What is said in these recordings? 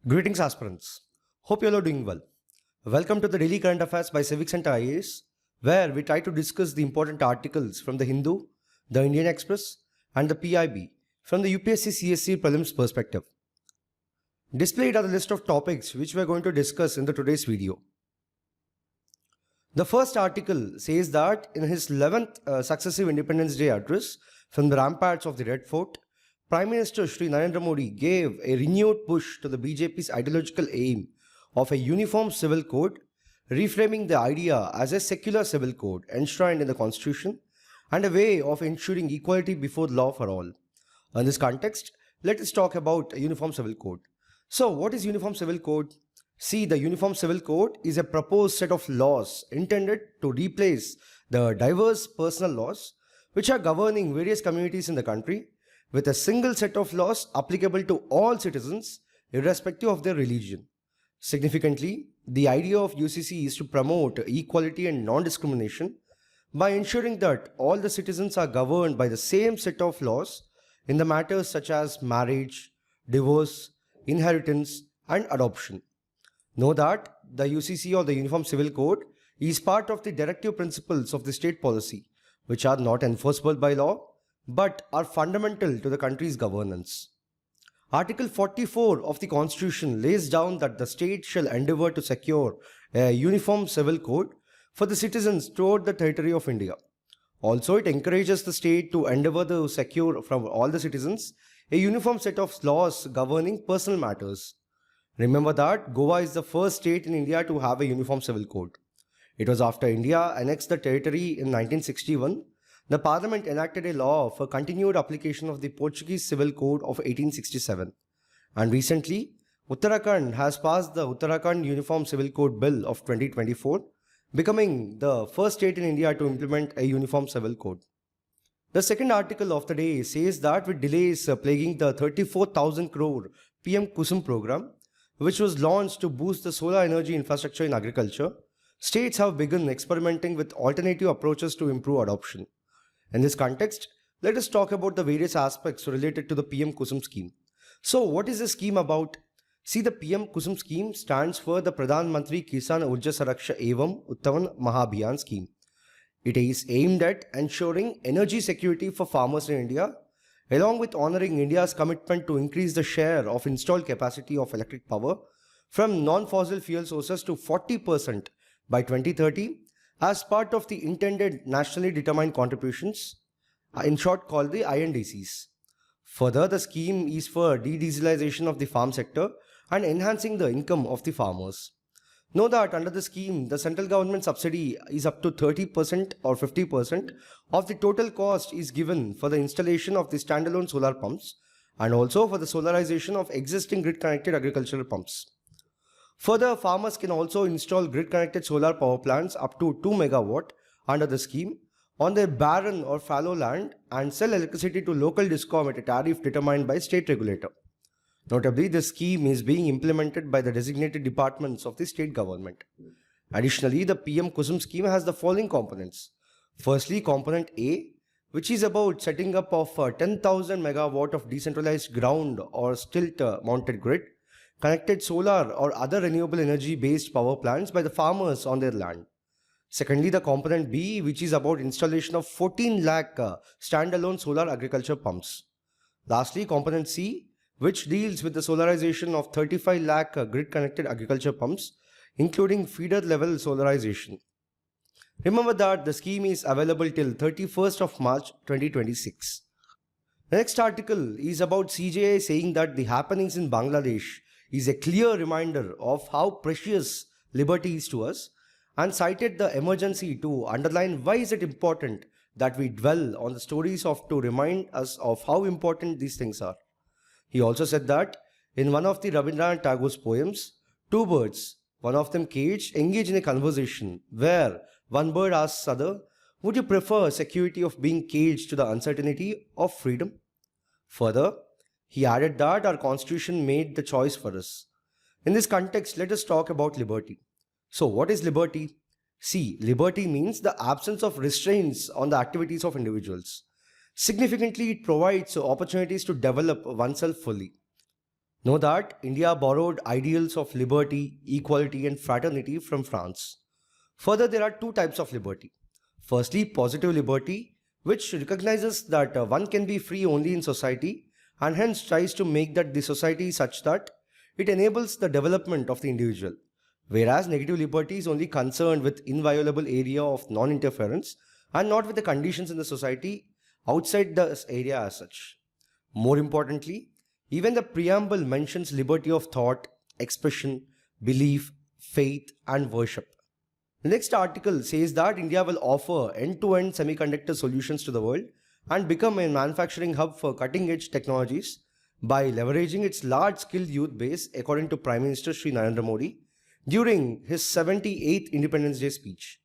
Greetings aspirants. Hope you all are doing well. Welcome to the Daily Current Affairs by CivicCentre IAS, where we try to discuss the important articles from the Hindu, the Indian Express and the PIB from the UPSC CSC prelims perspective. Displayed are the list of topics which we are going to discuss in today's video. The first article says that in his 11th successive Independence Day address from the ramparts of the Red Fort, Prime Minister Shri Narendra Modi gave a renewed push to the BJP's ideological aim of a uniform civil code, reframing the idea as a secular civil code enshrined in the constitution and a way of ensuring equality before the law for all. In this context, let us talk about a uniform civil code. So, what is uniform civil code? See, the uniform civil code is a proposed set of laws intended to replace the diverse personal laws which are governing various communities in the country with a single set of laws applicable to all citizens irrespective of their religion. Significantly, the idea of UCC is to promote equality and non-discrimination by ensuring that all the citizens are governed by the same set of laws in the matters such as marriage, divorce, inheritance and adoption. Know that the UCC or the Uniform Civil Code is part of the directive principles of the state policy, which are not enforceable by law but are fundamental to the country's governance. Article 44 of the Constitution lays down that the state shall endeavour to secure a uniform civil code for the citizens throughout the territory of India. Also, it encourages the state to endeavour to secure from all the citizens a uniform set of laws governing personal matters. Remember that Goa is the first state in India to have a uniform civil code. It was after India annexed the territory in 1961. The Parliament enacted a law for continued application of the Portuguese Civil Code of 1867. And recently, Uttarakhand has passed the Uttarakhand Uniform Civil Code Bill of 2024, becoming the first state in India to implement a uniform civil code. The second article of the day says that with delays plaguing the 34,000 crore PM-KUSUM program, which was launched to boost the solar energy infrastructure in agriculture, states have begun experimenting with alternative approaches to improve adoption. In this context, let us talk about the various aspects related to the PM-KUSUM scheme. So, what is the scheme about? See, the PM-KUSUM scheme stands for the Pradhan Mantri Kisan Urja Saraksha Evam Uttaman Mahabhiyan scheme. It is aimed at ensuring energy security for farmers in India, along with honouring India's commitment to increase the share of installed capacity of electric power from non-fossil fuel sources to 40% by 2030 as part of the intended nationally determined contributions, in short called the INDCs. Further, the scheme is for de-dieselization of the farm sector and enhancing the income of the farmers. Know that under the scheme, the central government subsidy is up to 30% or 50% of the total cost is given for the installation of the standalone solar pumps and also for the solarization of existing grid-connected agricultural pumps. Further, farmers can also install grid-connected solar power plants up to 2 MW under the scheme on their barren or fallow land and sell electricity to local DISCOM at a tariff determined by state regulator. Notably, this scheme is being implemented by the designated departments of the state government. Additionally, the PM-KUSUM scheme has the following components. Firstly, component A, which is about setting up of 10,000 MW of decentralized ground or stilt mounted grid, connected solar or other renewable energy based power plants by the farmers on their land. Secondly, the component B, which is about installation of 14 lakh standalone solar agriculture pumps. Lastly, component C, which deals with the solarization of 35 lakh grid connected agriculture pumps, including feeder level solarization. Remember that the scheme is available till 31st of March 2026. The next article is about CJI saying that the happenings in Bangladesh is a clear reminder of how precious liberty is to us and cited the emergency to underline why is it important that we dwell on the stories to remind us of how important these things are. He also said that in one of the Rabindranath Tagore's poems, two birds, one of them caged, engage in a conversation where one bird asks other, would you prefer security of being caged to the uncertainty of freedom? Further, he added that our constitution made the choice for us. In this context, let us talk about liberty. So, what is liberty? See, liberty means the absence of restraints on the activities of individuals. Significantly, it provides opportunities to develop oneself fully. Know that India borrowed ideals of liberty, equality, and fraternity from France. Further, there are two types of liberty. Firstly, positive liberty, which recognizes that one can be free only in society and hence tries to make that the society such that it enables the development of the individual. Whereas negative liberty is only concerned with inviolable area of non-interference and not with the conditions in the society outside the area as such. More importantly, even the preamble mentions liberty of thought, expression, belief, faith, and worship. The next article says that India will offer end-to-end semiconductor solutions to the world and become a manufacturing hub for cutting-edge technologies by leveraging its large-skilled youth base, according to Prime Minister Shri Narendra Modi during his 78th Independence Day speech.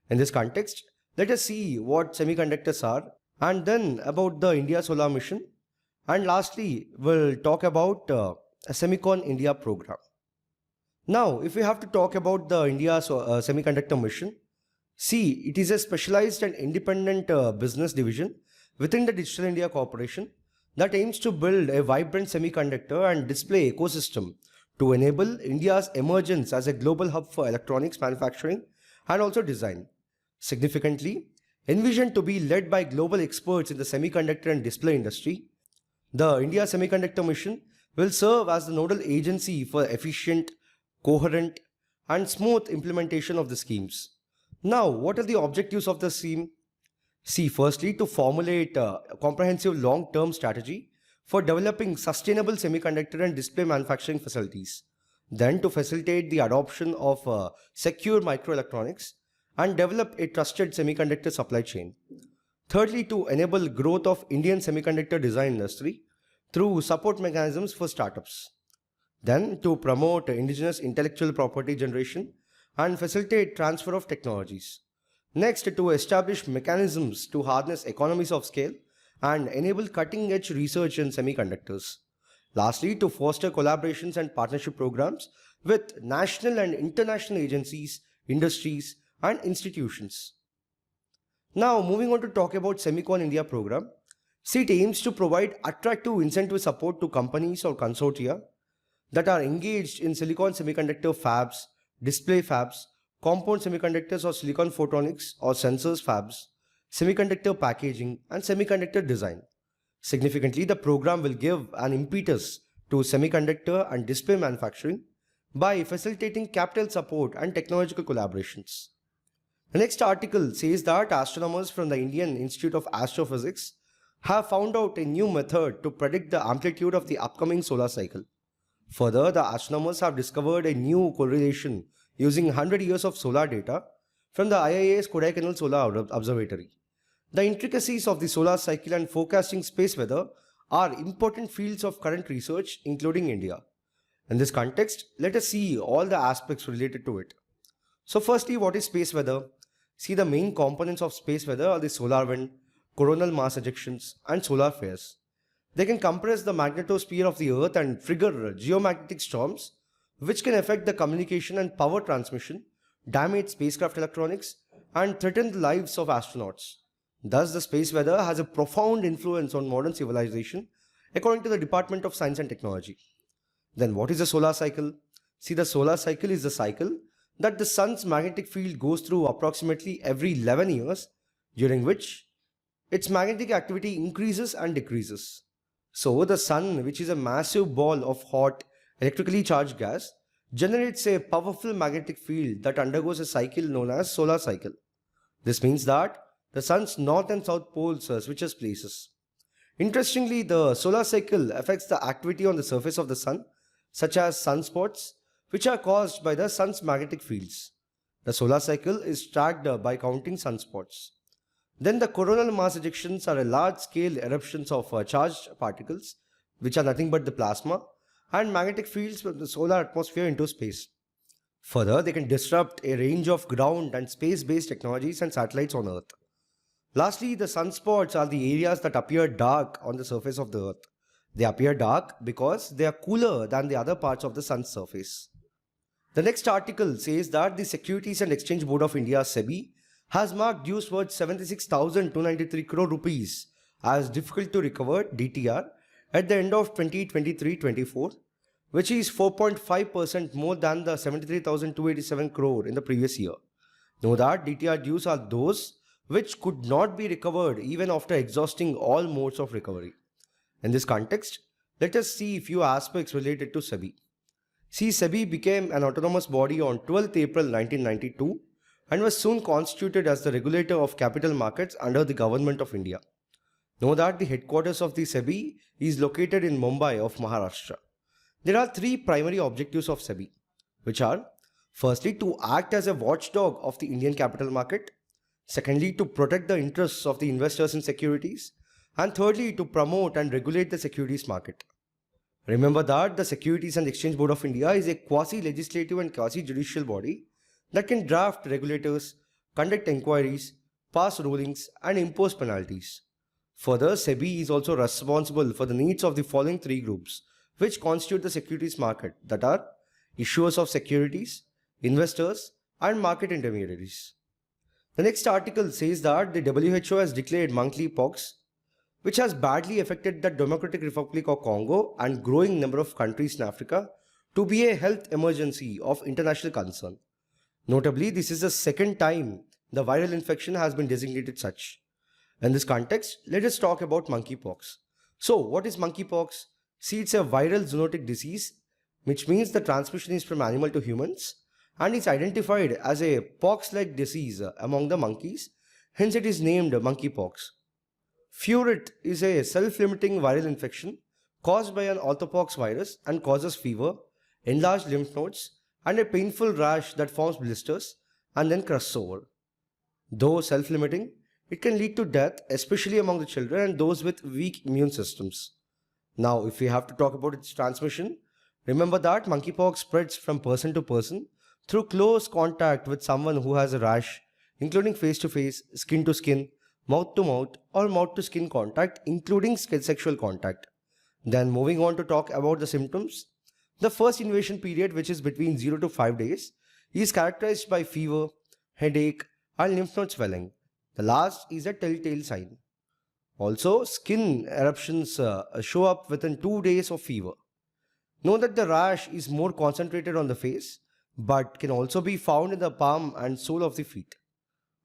In this context, let us see what semiconductors are and then about the India Solar Mission, and lastly we'll talk about a Semicon India program. Now, if we have to talk about the India Semiconductor Mission, see, it is a specialized and independent business division within the Digital India Corporation that aims to build a vibrant semiconductor and display ecosystem to enable India's emergence as a global hub for electronics manufacturing and also design. Significantly, envisioned to be led by global experts in the semiconductor and display industry, the India Semiconductor Mission will serve as the nodal agency for efficient, coherent, and smooth implementation of the schemes. Now, what are the objectives of the scheme? See, firstly, to formulate a comprehensive long-term strategy for developing sustainable semiconductor and display manufacturing facilities. Then, to facilitate the adoption of secure microelectronics and develop a trusted semiconductor supply chain. Thirdly, to enable growth of Indian semiconductor design industry through support mechanisms for startups. Then, to promote indigenous intellectual property generation and facilitate transfer of technologies. Next, to establish mechanisms to harness economies of scale and enable cutting-edge research in semiconductors. Lastly, to foster collaborations and partnership programs with national and international agencies, industries, and institutions. Now, moving on to talk about Semicon India program. See, it aims to provide attractive incentive support to companies or consortia that are engaged in silicon semiconductor fabs, display fabs, compound semiconductors or silicon photonics or sensors fabs, semiconductor packaging, and semiconductor design. Significantly, the program will give an impetus to semiconductor and display manufacturing by facilitating capital support and technological collaborations. The next article says that astronomers from the Indian Institute of Astrophysics have found out a new method to predict the amplitude of the upcoming solar cycle. Further, the astronomers have discovered a new correlation using 100 years of solar data from the IAS Kodaikanal Solar Observatory. The intricacies of the solar cycle and forecasting space weather are important fields of current research, including India. In this context, let us see all the aspects related to it. So firstly, what is space weather? See, the main components of space weather are the solar wind, coronal mass ejections, and solar flares. They can compress the magnetosphere of the Earth and trigger geomagnetic storms, which can affect the communication and power transmission, damage spacecraft electronics, and threaten the lives of astronauts. Thus, the space weather has a profound influence on modern civilization, according to the Department of Science and Technology. Then, what is the solar cycle? See, the solar cycle is the cycle that the sun's magnetic field goes through approximately every 11 years, during which its magnetic activity increases and decreases. So, the sun, which is a massive ball of hot, electrically charged gas, generates a powerful magnetic field that undergoes a cycle known as solar cycle. This means that the sun's north and south poles switches places. Interestingly, the solar cycle affects the activity on the surface of the sun, such as sunspots, which are caused by the sun's magnetic fields. The solar cycle is tracked by counting sunspots. Then the coronal mass ejections are a large-scale eruptions of charged particles, which are nothing but the plasma, and magnetic fields from the solar atmosphere into space. Further, they can disrupt a range of ground and space-based technologies and satellites on Earth. Lastly, the sunspots are the areas that appear dark on the surface of the Earth. They appear dark because they are cooler than the other parts of the sun's surface. The next article says that the Securities and Exchange Board of India, SEBI, has marked dues worth 76,293 crore rupees as difficult to recover (DTR) at the end of 2023-24, which is 4.5% more than the 73,287 crore in the previous year. Know that DTR dues are those which could not be recovered even after exhausting all modes of recovery. In this context, let us see a few aspects related to SEBI. See, SEBI became an autonomous body on 12th April 1992 and was soon constituted as the regulator of capital markets under the Government of India. Know that the headquarters of the SEBI is located in Mumbai of Maharashtra. There are three primary objectives of SEBI, which are: firstly, to act as a watchdog of the Indian capital market; secondly, to protect the interests of the investors in securities; and thirdly, to promote and regulate the securities market. Remember that the Securities and Exchange Board of India is a quasi-legislative and quasi-judicial body that can draft regulators, conduct inquiries, pass rulings, and impose penalties. Further, SEBI is also responsible for the needs of the following three groups, which constitute the securities market, that are issuers of securities, investors, and market intermediaries. The next article says that the WHO has declared monkeypox, which has badly affected the Democratic Republic of Congo and growing number of countries in Africa, to be a health emergency of international concern. Notably, this is the second time the viral infection has been designated such. In this context, let us talk about monkeypox. So, what is monkeypox? See, it's a viral zoonotic disease, which means the transmission is from animal to humans, and is identified as a pox-like disease among the monkeys, hence it is named monkeypox. Furet is a self-limiting viral infection caused by an orthopox virus and causes fever, enlarged lymph nodes, and a painful rash that forms blisters and then crusts over. Though self-limiting, it can lead to death, especially among the children and those with weak immune systems. Now, if we have to talk about its transmission, remember that monkeypox spreads from person to person through close contact with someone who has a rash, including face-to-face, skin-to-skin, mouth-to-mouth, or mouth-to-skin contact, including sexual contact. Then moving on to talk about the symptoms. The first invasion period, which is between 0 to 5 days, is characterized by fever, headache, and lymph node swelling. The last is a telltale sign. Also, skin eruptions show up within 2 days of fever. Know that the rash is more concentrated on the face, but can also be found in the palm and sole of the feet.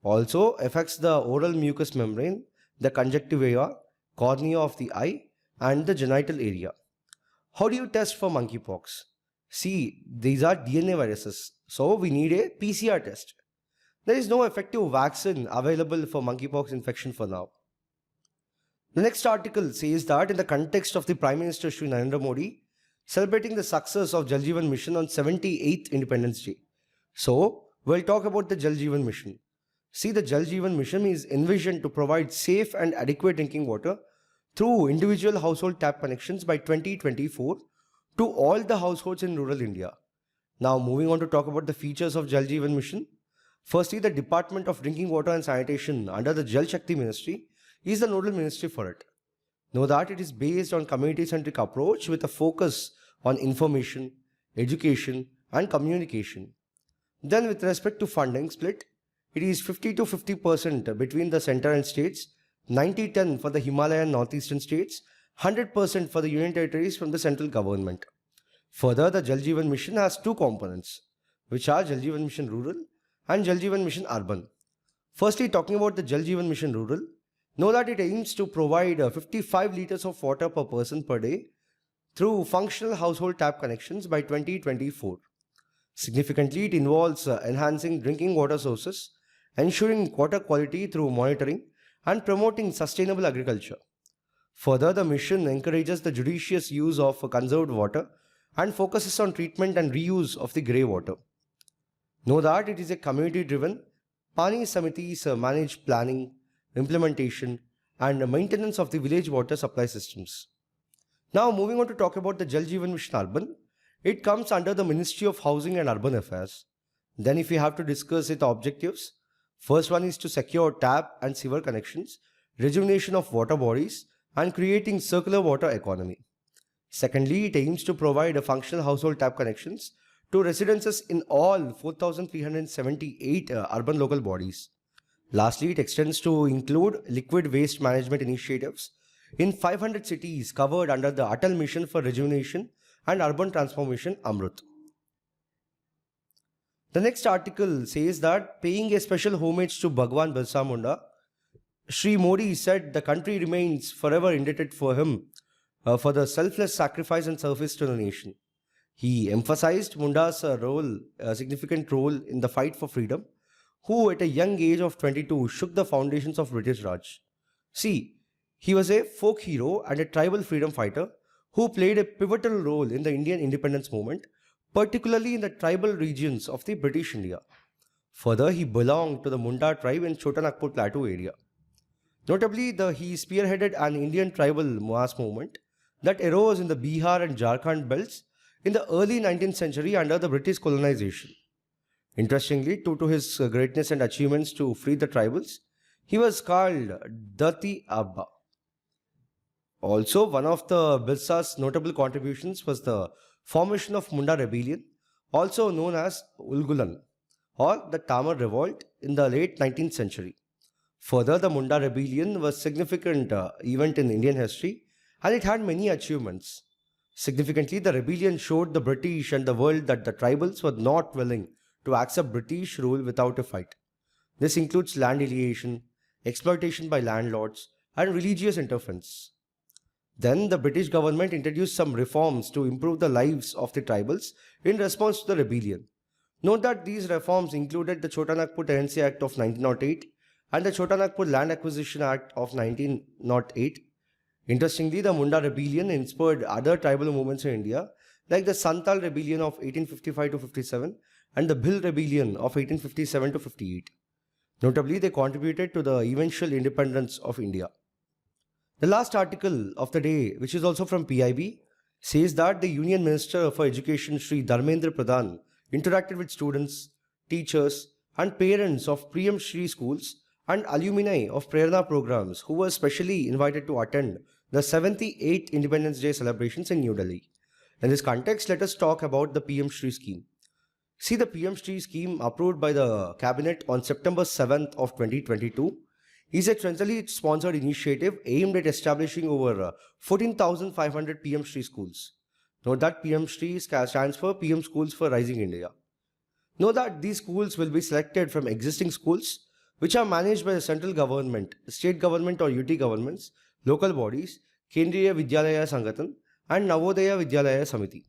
Also affects the oral mucous membrane, the conjunctiva, cornea of the eye, and the genital area. How do you test for monkeypox? See, these are DNA viruses, so we need a PCR test. There is no effective vaccine available for monkeypox infection for now. The next article says that in the context of the Prime Minister Shri Narendra Modi celebrating the success of Jal Jeevan Mission on 78th Independence Day. So, we'll talk about the Jal Jeevan Mission. See, the Jal Jeevan Mission is envisioned to provide safe and adequate drinking water through individual household tap connections by 2024 to all the households in rural India. Now, moving on to talk about the features of Jal Jeevan Mission. Firstly, the Department of Drinking Water and Sanitation under the Jal Shakti Ministry is the nodal ministry for it. Know that it is based on community-centric approach with a focus on information, education, and communication. Then, with respect to funding split, it is 50 to 50% between the center and states, 90-10 for the Himalayan northeastern states, 100% for the union territories from the central government. Further, the Jal Jeevan Mission has two components, which are Jal Jeevan Mission Rural and Jal Jeevan Mission Urban. Firstly, talking about the Jal Jeevan Mission Rural, know that it aims to provide 55 liters of water per person per day through functional household tap connections by 2024. Significantly, it involves enhancing drinking water sources, ensuring water quality through monitoring, and promoting sustainable agriculture. Further, the mission encourages the judicious use of conserved water and focuses on treatment and reuse of the grey water. Know that it is a community-driven. Pani Samitis manage planning, implementation, and maintenance of the village water supply systems. Now, moving on to talk about the Jal Jeevan Mission Urban, it comes under the Ministry of Housing and Urban Affairs. Then, if we have to discuss its objectives, first one is to secure tap and sewer connections, rejuvenation of water bodies, and creating circular water economy. Secondly, it aims to provide a functional household tap connections to residences in all 4,378 urban local bodies. Lastly, it extends to include liquid waste management initiatives in 500 cities covered under the Atal Mission for Rejuvenation and urban transformation Amrut. The next article says that paying a special homage to Bhagan Basam Munda, Sri Modi said the country remains forever indebted for him for the selfless sacrifice and service to the nation. He emphasized Munda's significant role in the fight for freedom, who at a young age of 22 shook the foundations of British Raj. See, he was a folk hero and a tribal freedom fighter who played a pivotal role in the Indian independence movement, particularly in the tribal regions of the British India. Further, he belonged to the Munda tribe in Chota Nagpur Plateau area. Notably, he spearheaded an Indian tribal mass movement that arose in the Bihar and Jharkhand belts in the early 19th century under the British colonization. Interestingly, due to his greatness and achievements to free the tribals, he was called Dati Abba. Also, one of the Birsa's notable contributions was the formation of Munda Rebellion, also known as Ulgulan or the Tamar Revolt in the late 19th century. Further, the Munda Rebellion was a significant event in Indian history and it had many achievements. Significantly, the rebellion showed the British and the world that the tribals were not willing to accept British rule without a fight. This includes land alienation, exploitation by landlords, and religious interference. Then the British government introduced some reforms to improve the lives of the tribals in response to the rebellion. Note that these reforms included the Chota Nagpur Tenancy Act of 1908 and the Chota Nagpur Land Acquisition Act of 1908. Interestingly, the Munda Rebellion inspired other tribal movements in India like the Santal Rebellion of 1855-57 and the Bhil Rebellion of 1857-58. Notably, they contributed to the eventual independence of India. The last article of the day, which is also from PIB, says that the Union Minister for Education Sri Dharmendra Pradhan interacted with students, teachers and parents of PMstre schools and alumni of Prerna programs who were specially invited to attend the 78th Independence Day celebrations in New Delhi. In this context, let us talk about the PMstre scheme. See, the PMstre scheme approved by the Cabinet on September 7th of 2022 is a centrally sponsored initiative aimed at establishing over 14,500 PMstre schools. Note that PMstre stands for PM Schools for Rising India. Note that these schools will be selected from existing schools which are managed by the central government, state government or UT governments, local bodies, Kendriya Vidyalaya Sangathan and Navodaya Vidyalaya Samiti.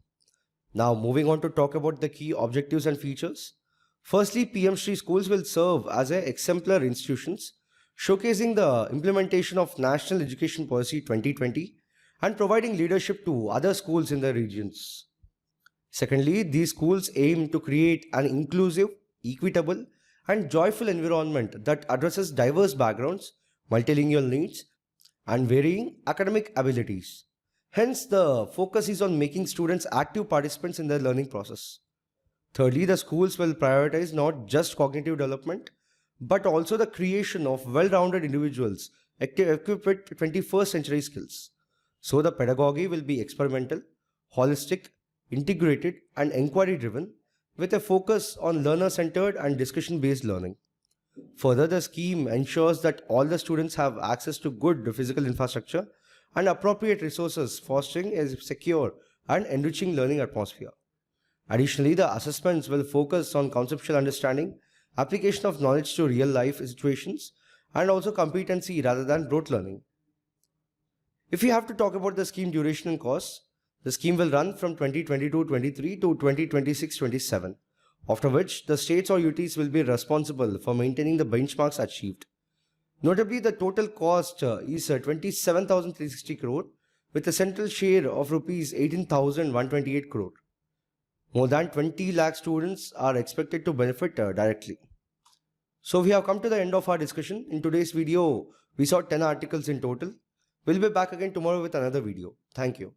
Now moving on to talk about the key objectives and features. Firstly, PMstre schools will serve as exemplar institutions showcasing the implementation of National Education Policy 2020 and providing leadership to other schools in the regions. Secondly, these schools aim to create an inclusive, equitable and joyful environment that addresses diverse backgrounds, multilingual needs and varying academic abilities. Hence, the focus is on making students active participants in their learning process. Thirdly, the schools will prioritize not just cognitive development, but also the creation of well-rounded individuals equipped with 21st century skills. So the pedagogy will be experimental, holistic, integrated and inquiry-driven with a focus on learner-centered and discussion-based learning. Further, the scheme ensures that all the students have access to good physical infrastructure and appropriate resources, fostering a secure and enriching learning atmosphere. Additionally, the assessments will focus on conceptual understanding, application of knowledge to real-life situations, and also competency rather than rote learning. If we have to talk about the scheme duration and costs, the scheme will run from 2022-23 to 2026-27, after which the states or UTs will be responsible for maintaining the benchmarks achieved. Notably, the total cost is 27,360 crore with a central share of rupees 18,128 crore. More than 20 lakh students are expected to benefit directly. So we have come to the end of our discussion. In today's video, we saw 10 articles in total. We'll be back again tomorrow with another video. Thank you.